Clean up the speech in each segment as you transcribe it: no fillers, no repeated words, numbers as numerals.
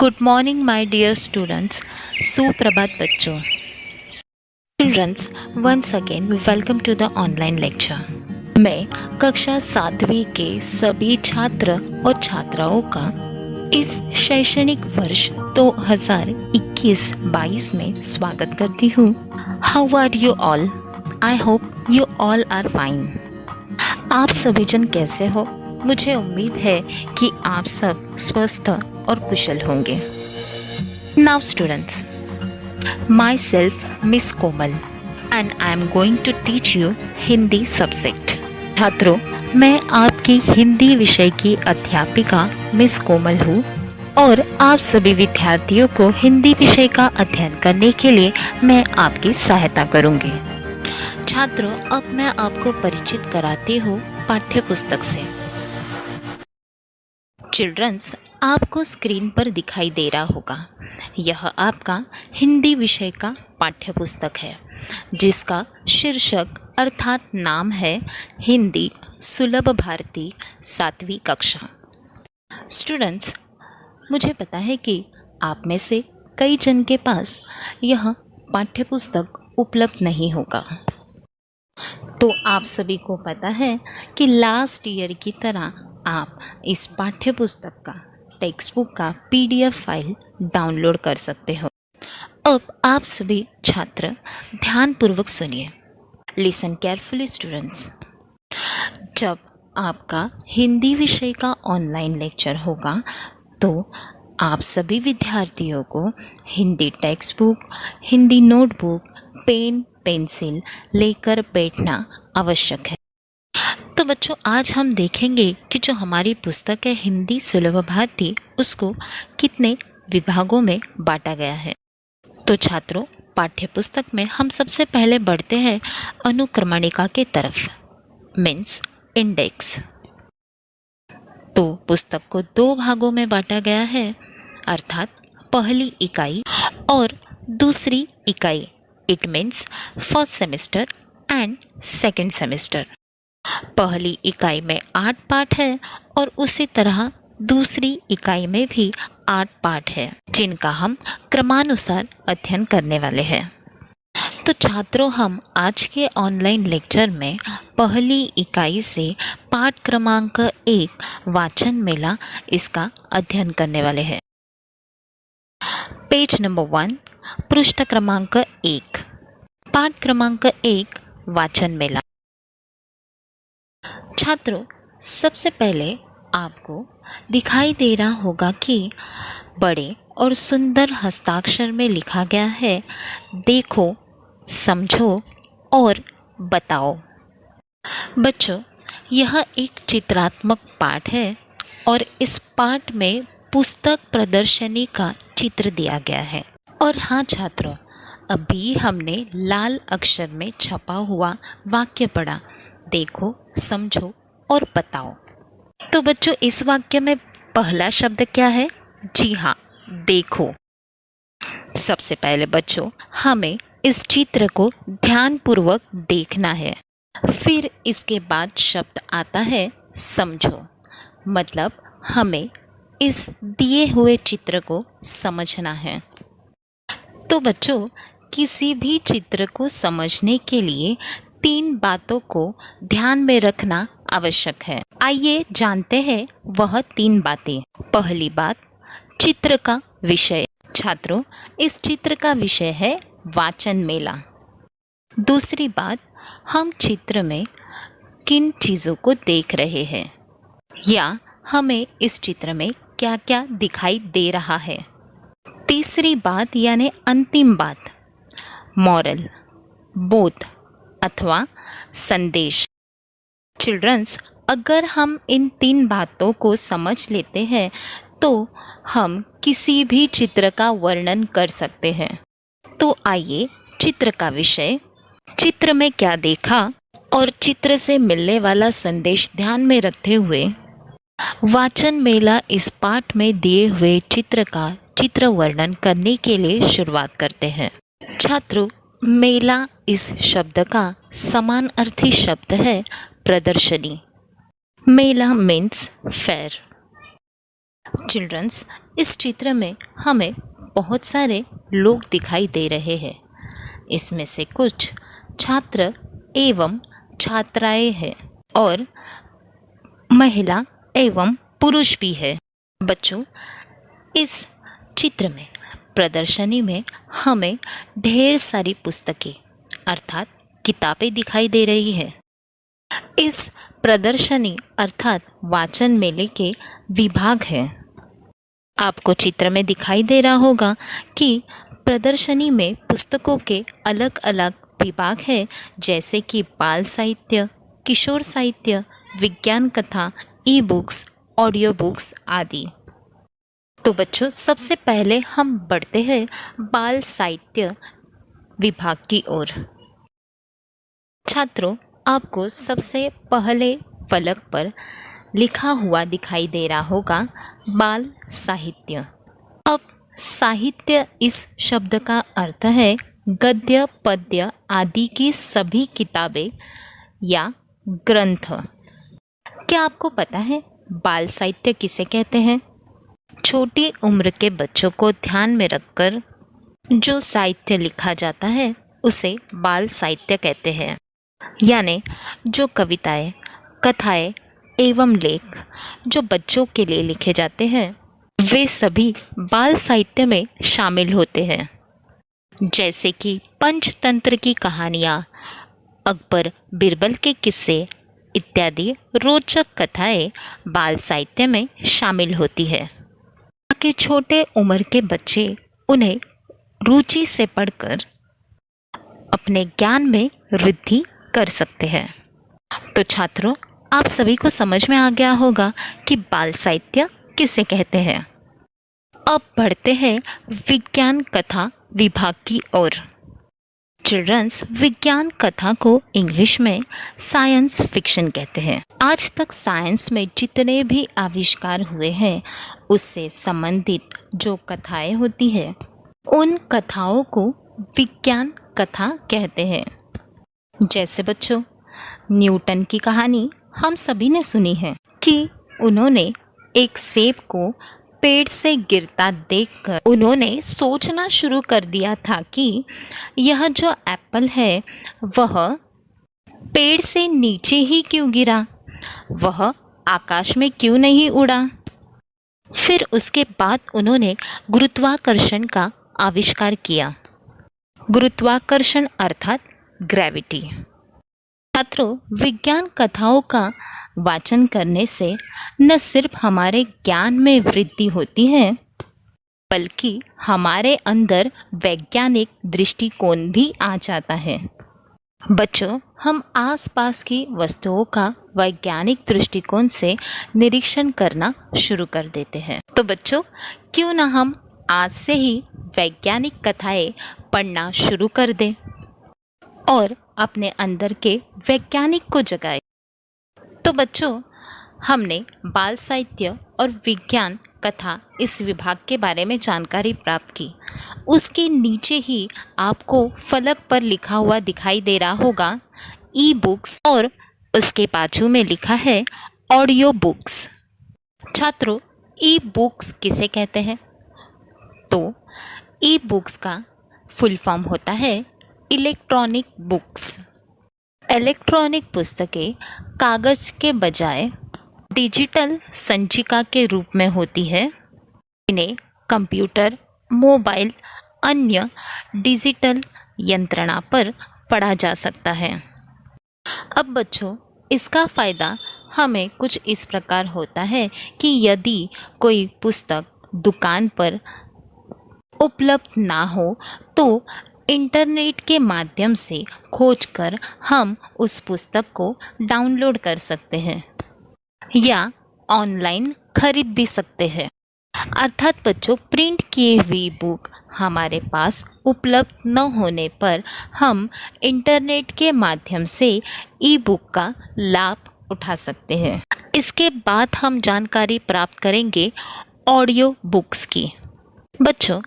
Good morning my dear students. सुप्रभात बच्चों। Childrens, once again welcome to the online lecture. मैं कक्षा 7वीं के सभी छात्र और छात्राओं का इस शैक्षणिक वर्ष 2021-22 में स्वागत करती हूँ। How are you all? I hope you all are fine. आप सभी जन कैसे हो? मुझे उम्मीद है कि आप सब स्वस्थ और कुशल होंगे। Now students, myself miss Komal and I am going to teach you Hindi subject. छात्रों, मैं आपकी हिंदी विषय की अध्यापिका मिस कोमल हूँ और आप सभी विद्यार्थियों को हिंदी विषय का अध्ययन करने के लिए मैं आपकी सहायता करूँगी। छात्रों, अब मैं आपको परिचित कराती हूँ पाठ्य पुस्तक से। चिल्ड्रंस, आपको स्क्रीन पर दिखाई दे रहा होगा, यह आपका हिंदी विषय का पाठ्य पुस्तक है जिसका शीर्षक अर्थात नाम है हिंदी सुलभ भारती 7वीं कक्षा। स्टूडेंट्स, मुझे पता है कि आप में से कई जन के पास यह पाठ्य पुस्तक उपलब्ध नहीं होगा। तो आप सभी को पता है कि लास्ट ईयर की तरह आप इस पाठ्य पुस्तक का टेक्स्ट बुक का PDF फाइल डाउनलोड कर सकते हो। अब आप सभी छात्र ध्यानपूर्वक सुनिए। Listen carefully students. जब आपका हिंदी विषय का ऑनलाइन लेक्चर होगा तो आप सभी विद्यार्थियों को Hindi text book, Hindi notebook, pen pencil लेकर बैठना आवश्यक है। तो बच्चों, आज हम देखेंगे कि जो हमारी पुस्तक है हिंदी सुलभ भारती, उसको कितने विभागों में बांटा गया है। तो छात्रों, पाठ्य पुस्तक में हम सबसे पहले बढ़ते हैं अनुक्रमणिका के तरफ, मीन्स इंडेक्स। तो पुस्तक को 2 भागों में बांटा गया है, अर्थात पहली इकाई और दूसरी इकाई। It means first semester and second semester. पहली इकाई में 8 पाठ है और उसी तरह दूसरी इकाई में भी 8 पाठ है जिनका हम क्रमानुसार अध्ययन करने वाले हैं। तो छात्रों, हम आज के ऑनलाइन लेक्चर में पहली इकाई से पाठ क्रमांक 1 वाचन मेला, इसका अध्ययन करने वाले हैं। पेज नंबर 1, पृष्ठ क्रमांक 1, पाठ क्रमांक 1 वाचन मेला। छात्रों, सबसे पहले आपको दिखाई दे रहा होगा कि बड़े और सुंदर हस्ताक्षर में लिखा गया है, देखो, समझो और बताओ। बच्चों, यह एक चित्रात्मक पाठ है और इस पाठ में पुस्तक प्रदर्शनी का चित्र दिया गया है। और हाँ छात्रों, अभी हमने लाल अक्षर में छपा हुआ वाक्य पढ़ा, देखो, समझो और बताओ। तो बच्चों, इस वाक्य में पहला शब्द क्या है? जी हाँ, देखो। सबसे पहले बच्चों, हमें इस चित्र को ध्यानपूर्वक देखना है। फिर इसके बाद शब्द आता है समझो, मतलब हमें इस दिए हुए चित्र को समझना है। तो बच्चों, किसी भी चित्र को समझने के लिए 3 बातों को ध्यान में रखना आवश्यक है। आइए जानते हैं वह 3 बातें। पहली बात, चित्र का विषय। छात्रों, इस चित्र का विषय है वाचन मेला। दूसरी बात, हम चित्र में किन चीज़ों को देख रहे हैं या हमें इस चित्र में क्या क्या दिखाई दे रहा है। तीसरी बात यानी अंतिम बात, मॉरल, बोध अथवा संदेश। चिल्ड्रंस, अगर हम इन 3 बातों को समझ लेते हैं तो हम किसी भी चित्र का वर्णन कर सकते हैं। तो आइए, चित्र का विषय, चित्र में क्या देखा और चित्र से मिलने वाला संदेश ध्यान में रखते हुए वाचन मेला इस पाठ में दिए हुए चित्र का चित्र वर्णन करने के लिए शुरुआत करते हैं। छात्रों, मेला इस शब्द का समानार्थी शब्द है प्रदर्शनी। मेला मीन्स फेयर। चिल्ड्रंस, इस चित्र में हमें बहुत सारे लोग दिखाई दे रहे हैं। इसमें से कुछ छात्र एवं छात्राएं हैं और महिला एवं पुरुष भी है। बच्चों, इस चित्र में प्रदर्शनी में हमें ढेर सारी पुस्तकें अर्थात किताबें दिखाई दे रही है। इस प्रदर्शनी अर्थात वाचन मेले के विभाग हैं। आपको चित्र में दिखाई दे रहा होगा कि प्रदर्शनी में पुस्तकों के अलग अलग विभाग हैं, जैसे कि बाल साहित्य, किशोर साहित्य, विज्ञान कथा, ई बुक्स, ऑडियो बुक्स आदि। तो बच्चों, सबसे पहले हम बढ़ते हैं बाल साहित्य विभाग की ओर। छात्रों, आपको सबसे पहले फलक पर लिखा हुआ दिखाई दे रहा होगा बाल साहित्य। अब साहित्य इस शब्द का अर्थ है गद्य, पद्य आदि की सभी किताबें या ग्रंथ। क्या आपको पता है बाल साहित्य किसे कहते हैं? छोटी उम्र के बच्चों को ध्यान में रखकर जो साहित्य लिखा जाता है उसे बाल साहित्य कहते हैं। यानी जो कविताएं, कथाएं एवं लेख जो बच्चों के लिए लिखे जाते हैं वे सभी बाल साहित्य में शामिल होते हैं। जैसे कि पंचतंत्र की कहानियाँ, अकबर बिरबल के किस्से इत्यादि रोचक कथाएं बाल साहित्य में शामिल होती है, ताकि छोटे उम्र के बच्चे उन्हें रुचि से पढ़कर अपने ज्ञान में वृद्धि कर सकते हैं। तो छात्रों, आप सभी को समझ में आ गया होगा कि बाल साहित्य किसे कहते हैं। अब बढ़ते हैं विज्ञान कथा विभाग की ओर। चिल्ड्रंस, विज्ञान कथा को इंग्लिश में साइंस फिक्शन कहते हैं। आज तक साइंस में जितने भी आविष्कार हुए हैं उससे संबंधित जो कथाएं होती है उन कथाओं को विज्ञान कथा कहते हैं। जैसे बच्चों, न्यूटन की कहानी हम सभी ने सुनी है कि उन्होंने एक सेब को पेड़ से गिरता देखकर उन्होंने सोचना शुरू कर दिया था कि यह जो एप्पल है वह पेड़ से नीचे ही क्यों गिरा, वह आकाश में क्यों नहीं उड़ा। फिर उसके बाद उन्होंने गुरुत्वाकर्षण का आविष्कार किया। गुरुत्वाकर्षण अर्थात ग्रेविटी। छात्रों, विज्ञान कथाओं का वाचन करने से न सिर्फ हमारे ज्ञान में वृद्धि होती है बल्कि हमारे अंदर वैज्ञानिक दृष्टिकोण भी आ जाता है। बच्चों, हम आसपास की वस्तुओं का वैज्ञानिक दृष्टिकोण से निरीक्षण करना शुरू कर देते हैं। तो बच्चों, क्यों ना हम आज से ही वैज्ञानिक कथाएं पढ़ना शुरू कर दें और अपने अंदर के वैज्ञानिक को जगाएं। तो बच्चों, हमने बाल साहित्य और विज्ञान कथा इस विभाग के बारे में जानकारी प्राप्त की। उसके नीचे ही आपको फलक पर लिखा हुआ दिखाई दे रहा होगा ई बुक्स और उसके बाजू में लिखा है ऑडियो बुक्स। छात्रों, ई बुक्स किसे कहते हैं? तो ई बुक्स का फुल फॉर्म होता है इलेक्ट्रॉनिक बुक्स। इलेक्ट्रॉनिक पुस्तकें कागज के बजाय डिजिटल संचिका के रूप में होती है। इन्हें कंप्यूटर, मोबाइल, अन्य डिजिटल यंत्रणा पर पढ़ा जा सकता है। अब बच्चों, इसका फ़ायदा हमें कुछ इस प्रकार होता है कि यदि कोई पुस्तक दुकान पर उपलब्ध ना हो तो इंटरनेट के माध्यम से खोजकर हम उस पुस्तक को डाउनलोड कर सकते हैं या ऑनलाइन खरीद भी सकते हैं। अर्थात बच्चों, प्रिंट किए हुई बुक हमारे पास उपलब्ध न होने पर हम इंटरनेट के माध्यम से ई बुक का लाभ उठा सकते हैं। इसके बाद हम जानकारी प्राप्त करेंगे ऑडियो बुक्स की। बच्चों,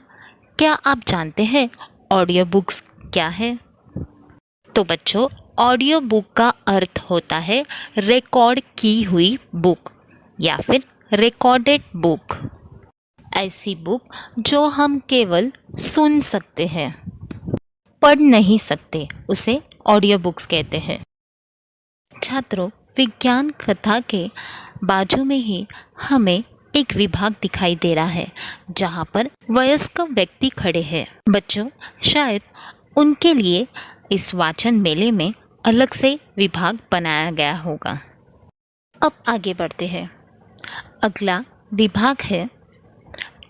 क्या आप जानते हैं ऑडियो बुक्स क्या है? तो बच्चों, ऑडियो बुक का अर्थ होता है रिकॉर्ड की हुई बुक या फिर रिकॉर्डेड बुक, ऐसी बुक जो हम केवल सुन सकते हैं, पढ़ नहीं सकते, उसे ऑडियो बुक्स कहते हैं। छात्रों, विज्ञान कथा के बाजू में ही हमें एक विभाग दिखाई दे रहा है जहाँ पर वयस्क व्यक्ति खड़े हैं। बच्चों, शायद उनके लिए इस वाचन मेले में अलग से विभाग बनाया गया होगा। अब आगे बढ़ते हैं। अगला विभाग है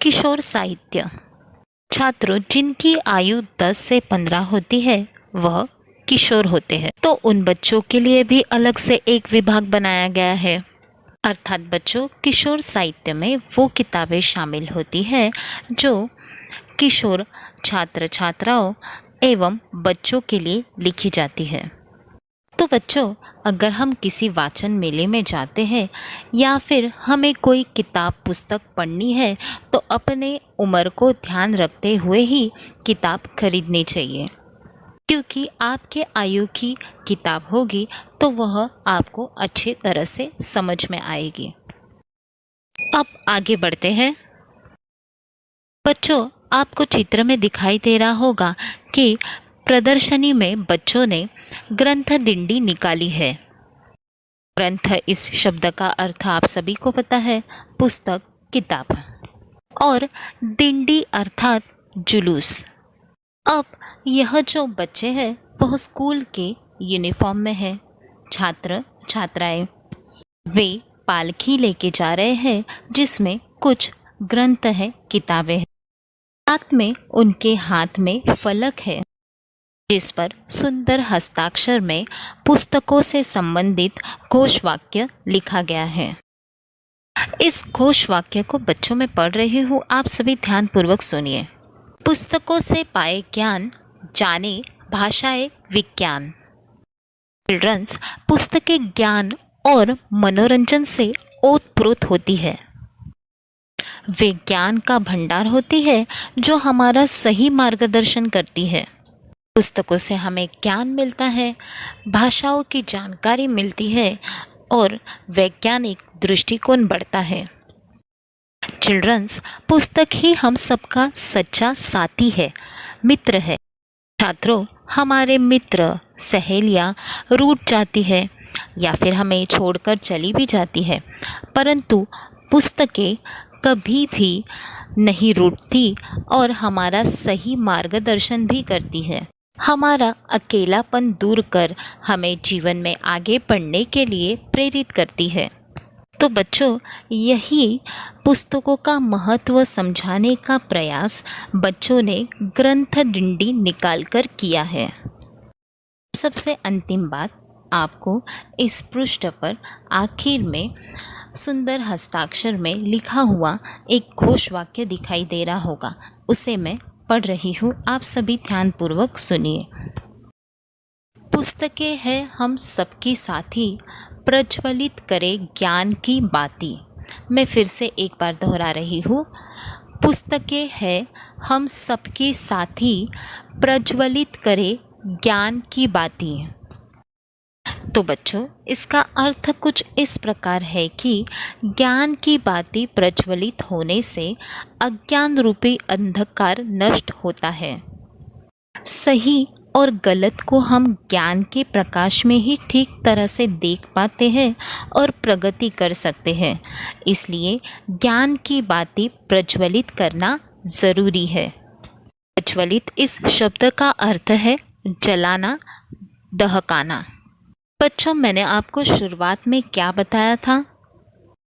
किशोर साहित्य। छात्रों, जिनकी आयु 10 से 15 होती है वह किशोर होते हैं, तो उन बच्चों के लिए भी अलग से एक विभाग बनाया गया है। अर्थात बच्चों, किशोर साहित्य में वो किताबें शामिल होती है जो किशोर छात्र छात्राओं एवं बच्चों के लिए लिखी जाती है। तो बच्चों, अगर हम किसी वाचन मेले में जाते हैं या फिर हमें कोई किताब पुस्तक पढ़नी है तो अपने उम्र को ध्यान रखते हुए ही किताब खरीदनी चाहिए, क्योंकि आपके आयु की किताब होगी तो वह आपको अच्छी तरह से समझ में आएगी। अब आगे बढ़ते हैं। बच्चों, आपको चित्र में दिखाई दे रहा होगा कि प्रदर्शनी में बच्चों ने ग्रंथ दिंडी निकाली है। ग्रंथ इस शब्द का अर्थ आप सभी को पता है, पुस्तक, किताब, और दिंडी अर्थात जुलूस। अब यह जो बच्चे हैं वह स्कूल के यूनिफॉर्म में है। छात्र छात्राएं वे पालकी लेके जा रहे हैं जिसमें कुछ ग्रंथ है, किताबें हैं। साथ में उनके हाथ में फलक है जिस पर सुंदर हस्ताक्षर में पुस्तकों से संबंधित घोषवाक्य लिखा गया है। इस घोषवाक्य को बच्चों में पढ़ रही हूँ, आप सभी ध्यानपूर्वक सुनिए। पुस्तकों से पाए ज्ञान, जाने भाषाएं विज्ञान। चिल्ड्रंस, पुस्तकें ज्ञान और मनोरंजन से ओतप्रोत होती है। वे ज्ञान का भंडार होती है जो हमारा सही मार्गदर्शन करती है। पुस्तकों से हमें ज्ञान मिलता है, भाषाओं की जानकारी मिलती है और वैज्ञानिक दृष्टिकोण बढ़ता है। चिल्ड्रंस, पुस्तक ही हम सबका सच्चा साथी है, मित्र है। छात्रों, हमारे मित्र सहेलियाँ रूठ जाती है या फिर हमें छोड़कर चली भी जाती है, परंतु पुस्तकें कभी भी नहीं रूठती और हमारा सही मार्गदर्शन भी करती है। हमारा अकेलापन दूर कर हमें जीवन में आगे बढ़ने के लिए प्रेरित करती है। तो बच्चों, यही पुस्तकों का महत्व समझाने का प्रयास बच्चों ने ग्रंथ दिंडी निकालकर किया है। सबसे अंतिम बात, आपको इस पृष्ठ पर आखिर में सुंदर हस्ताक्षर में लिखा हुआ एक घोषवाक्य दिखाई दे रहा होगा, उसे मैं पढ़ रही हूँ, आप सभी ध्यानपूर्वक सुनिए। पुस्तकें हैं हम सबकी साथी, प्रज्वलित करे ज्ञान की बाती। मैं फिर से एक बार दोहरा रही हूँ। पुस्तकें हैं हम सबकी साथी, प्रज्वलित करे ज्ञान की बाती। तो बच्चों, इसका अर्थ कुछ इस प्रकार है कि ज्ञान की बाती प्रज्वलित होने से अज्ञान रूपी अंधकार नष्ट होता है। सही और गलत को हम ज्ञान के प्रकाश में ही ठीक तरह से देख पाते हैं और प्रगति कर सकते हैं। इसलिए ज्ञान की बातें प्रज्वलित करना ज़रूरी है। प्रज्वलित इस शब्द का अर्थ है जलाना, दहकाना। बच्चों, मैंने आपको शुरुआत में क्या बताया था?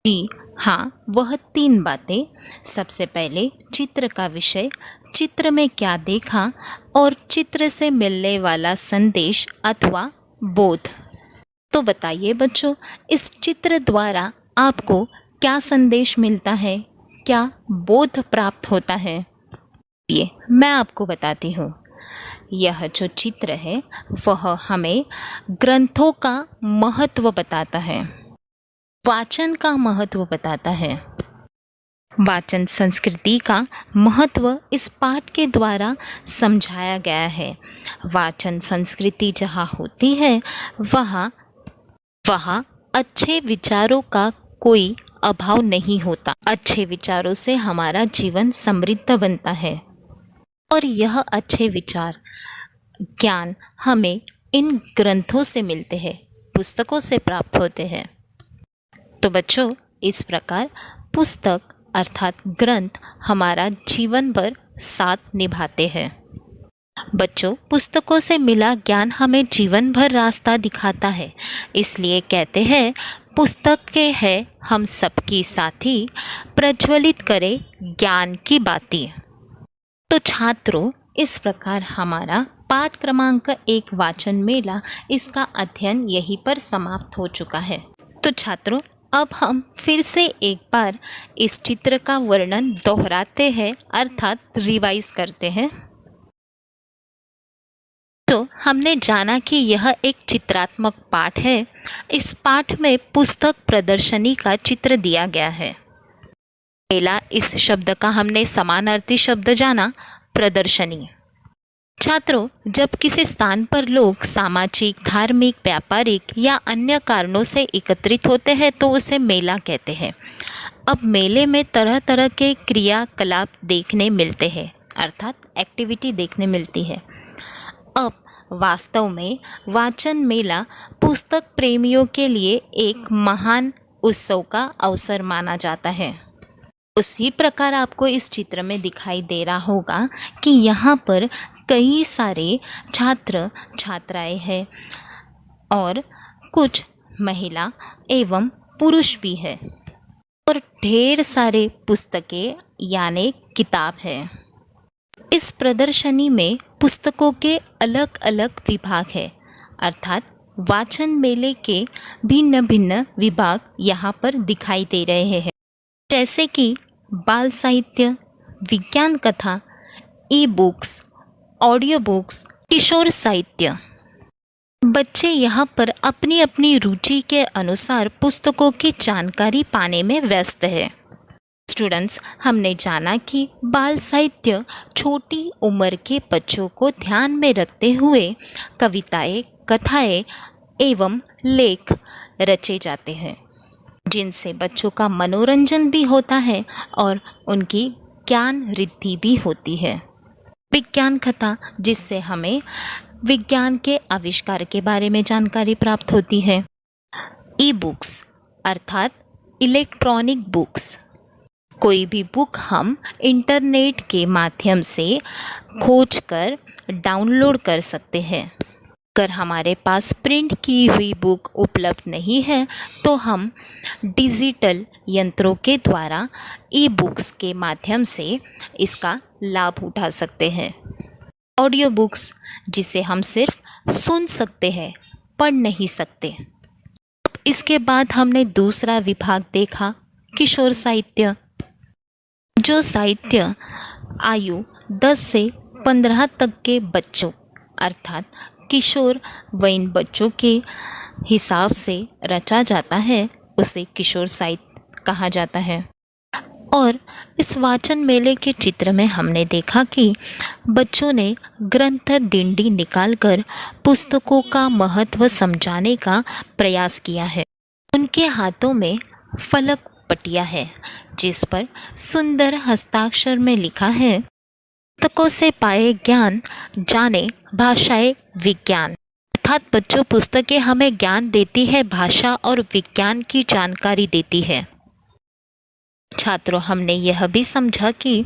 जी हाँ, वह 3 बातें। सबसे पहले चित्र का विषय, चित्र में क्या देखा और चित्र से मिलने वाला संदेश अथवा बोध। तो बताइए बच्चों, इस चित्र द्वारा आपको क्या संदेश मिलता है, क्या बोध प्राप्त होता है? ये मैं आपको बताती हूँ। यह जो चित्र है वह हमें ग्रंथों का महत्व बताता है, वाचन का महत्व बताता है। वाचन संस्कृति का महत्व इस पाठ के द्वारा समझाया गया है। वाचन संस्कृति जहाँ होती है वहाँ अच्छे विचारों का कोई अभाव नहीं होता। अच्छे विचारों से हमारा जीवन समृद्ध बनता है और यह अच्छे विचार, ज्ञान हमें इन ग्रंथों से मिलते हैं, पुस्तकों से प्राप्त होते हैं। तो बच्चों, इस प्रकार पुस्तक अर्थात ग्रंथ हमारा जीवन भर साथ निभाते हैं। बच्चों, पुस्तकों से मिला ज्ञान हमें जीवन भर रास्ता दिखाता है। इसलिए कहते हैं, पुस्तकें है हम सबकी साथी, प्रज्वलित करे ज्ञान की बाती। तो छात्रों, इस प्रकार हमारा पाठ क्रमांक 1 वाचन मेला, इसका अध्ययन यहीं पर समाप्त हो चुका है। तो छात्रों, अब हम फिर से एक बार इस चित्र का वर्णन दोहराते हैं अर्थात रिवाइज करते हैं। तो हमने जाना कि यह एक चित्रात्मक पाठ है। इस पाठ में पुस्तक प्रदर्शनी का चित्र दिया गया है। पहला, इस शब्द का हमने समानार्थी शब्द जाना, प्रदर्शनी। छात्रों, जब किसी स्थान पर लोग सामाजिक, धार्मिक, व्यापारिक या अन्य कारणों से एकत्रित होते हैं तो उसे मेला कहते हैं। अब मेले में तरह तरह के क्रियाकलाप देखने मिलते हैं अर्थात एक्टिविटी देखने मिलती है। अब वास्तव में वाचन मेला पुस्तक प्रेमियों के लिए एक महान उत्सव का अवसर माना जाता है। उसी प्रकार आपको इस चित्र में दिखाई दे रहा होगा कि यहाँ पर कई सारे छात्र छात्राएं हैं और कुछ महिला एवं पुरुष भी है और ढेर सारे पुस्तकें यानी किताब है। इस प्रदर्शनी में पुस्तकों के अलग अलग विभाग है अर्थात वाचन मेले के भिन्न भिन्न विभाग यहाँ पर दिखाई दे रहे हैं, जैसे कि बाल साहित्य, विज्ञान कथा, ई बुक्स, ऑडियो बुक्स, किशोर साहित्य। बच्चे यहाँ पर अपनी अपनी रुचि के अनुसार पुस्तकों की जानकारी पाने में व्यस्त है। स्टूडेंट्स, हमने जाना कि बाल साहित्य छोटी उम्र के बच्चों को ध्यान में रखते हुए कविताएं, कथाएं एवं लेख रचे जाते हैं, जिनसे बच्चों का मनोरंजन भी होता है और उनकी ज्ञान वृद्धि भी होती है। विज्ञान कथा, जिससे हमें विज्ञान के आविष्कार के बारे में जानकारी प्राप्त होती है। ई बुक्स अर्थात इलेक्ट्रॉनिक बुक्स, कोई भी बुक हम इंटरनेट के माध्यम से खोजकर डाउनलोड कर सकते हैं। अगर हमारे पास प्रिंट की हुई बुक उपलब्ध नहीं है तो हम डिजिटल यंत्रों के द्वारा ई बुक्स के माध्यम से इसका लाभ उठा सकते हैं। ऑडियो बुक्स, जिसे हम सिर्फ सुन सकते हैं, पढ़ नहीं सकते। इसके बाद हमने दूसरा विभाग देखा, किशोर साहित्य, जो साहित्य आयु 10 से 15 तक के बच्चों अर्थात किशोर वयीन बच्चों के हिसाब से रचा जाता है, उसे किशोर साहित्य कहा जाता है। और इस वाचन मेले के चित्र में हमने देखा कि बच्चों ने ग्रंथ डिंडी निकालकर पुस्तकों का महत्व समझाने का प्रयास किया है। उनके हाथों में फलक पटिया है, जिस पर सुंदर हस्ताक्षर में लिखा है, पुस्तकों से पाए ज्ञान जाने भाषाएं विज्ञान। अर्थात बच्चों, पुस्तकें हमें ज्ञान देती है, भाषा और विज्ञान की जानकारी देती है। छात्रों, हमने यह भी समझा कि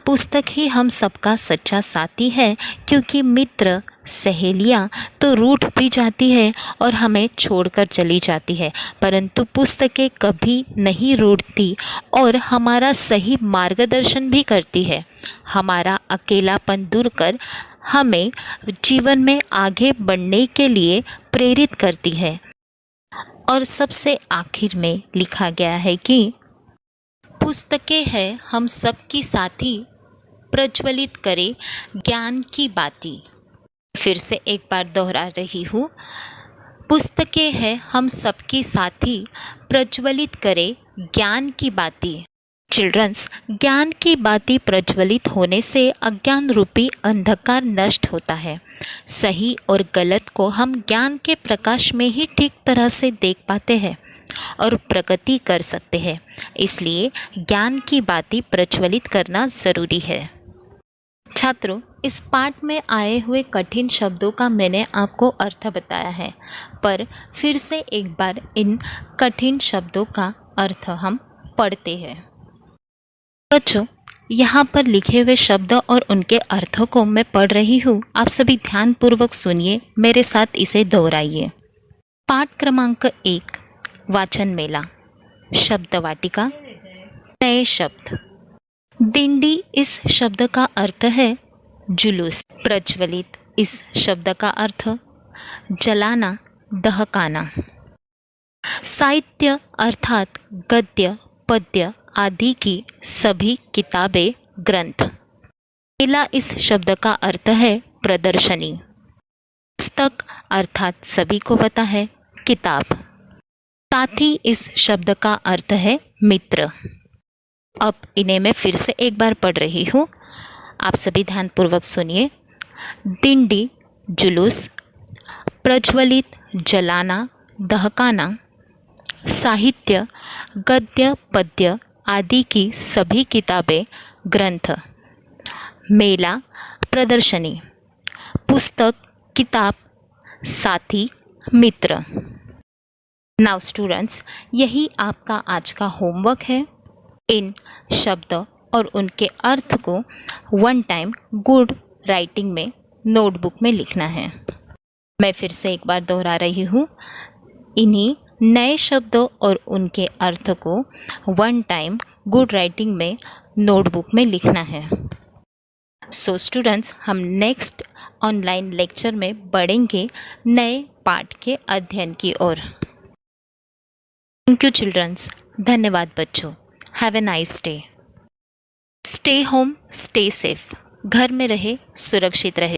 पुस्तक ही हम सबका सच्चा साथी है, क्योंकि मित्र सहेलियाँ तो रूठ भी जाती है और हमें छोड़कर चली जाती है, परंतु पुस्तकें कभी नहीं रूठती और हमारा सही मार्गदर्शन भी करती है। हमारा अकेलापन दूर कर हमें जीवन में आगे बढ़ने के लिए प्रेरित करती है। और सबसे आखिर में लिखा गया है कि पुस्तकें हैं हम सबकी साथी, प्रज्वलित करे ज्ञान की बाती। फिर से एक बार दोहरा रही हूँ, पुस्तकें हैं हम सबकी साथी, प्रज्वलित करे ज्ञान की बाती। चिल्ड्रंस, ज्ञान की बाती प्रज्वलित होने से अज्ञान रूपी अंधकार नष्ट होता है। सही और गलत को हम ज्ञान के प्रकाश में ही ठीक तरह से देख पाते हैं। और प्रगति कर सकते हैं। इसलिए ज्ञान की बातें प्रज्वलित करना ज़रूरी है। छात्रों, इस पाठ में आए हुए कठिन शब्दों का मैंने आपको अर्थ बताया है, पर फिर से एक बार इन कठिन शब्दों का अर्थ हम पढ़ते हैं। बच्चों, यहाँ पर लिखे हुए शब्द और उनके अर्थों को मैं पढ़ रही हूँ। आप सभी ध्यानपूर्वक सुनिए, मेरे साथ इसे दोहराइए। पाठ क्रमांक 1, वाचन मेला। शब्द वाटिका। नए शब्द। डिंडी इस शब्द का अर्थ है जुलूस। प्रज्वलित इस शब्द का अर्थ जलाना, दहकाना। साहित्य अर्थात गद्य, पद्य आदि की सभी किताबें, ग्रंथ। मेला इस शब्द का अर्थ है प्रदर्शनी। पुस्तक अर्थात सभी को पता है किताब। साथी इस शब्द का अर्थ है मित्र। अब इन्हें मैं फिर से एक बार पढ़ रही हूँ, आप सभी ध्यानपूर्वक सुनिए। डिंडी जुलूस, प्रज्वलित जलाना, दहकाना। साहित्य गद्य, पद्य आदि की सभी किताबें, ग्रंथ। मेला प्रदर्शनी। पुस्तक किताब। साथी मित्र। नाउ स्टूडेंट्स, यही आपका आज का होमवर्क है। इन शब्द और उनके अर्थ को वन टाइम गुड राइटिंग में नोटबुक में लिखना है। मैं फिर से एक बार दोहरा रही हूँ, इन्हीं नए शब्दों और उनके अर्थ को वन टाइम गुड राइटिंग में नोटबुक में लिखना है। सो स्टूडेंट्स, हम नेक्स्ट ऑनलाइन लेक्चर में बढ़ेंगे नए पाठ के अध्ययन की ओर। Thank you childrens. धन्यवाद बच्चों। Have a nice day. Stay home, stay safe. घर में रहे, सुरक्षित रहे।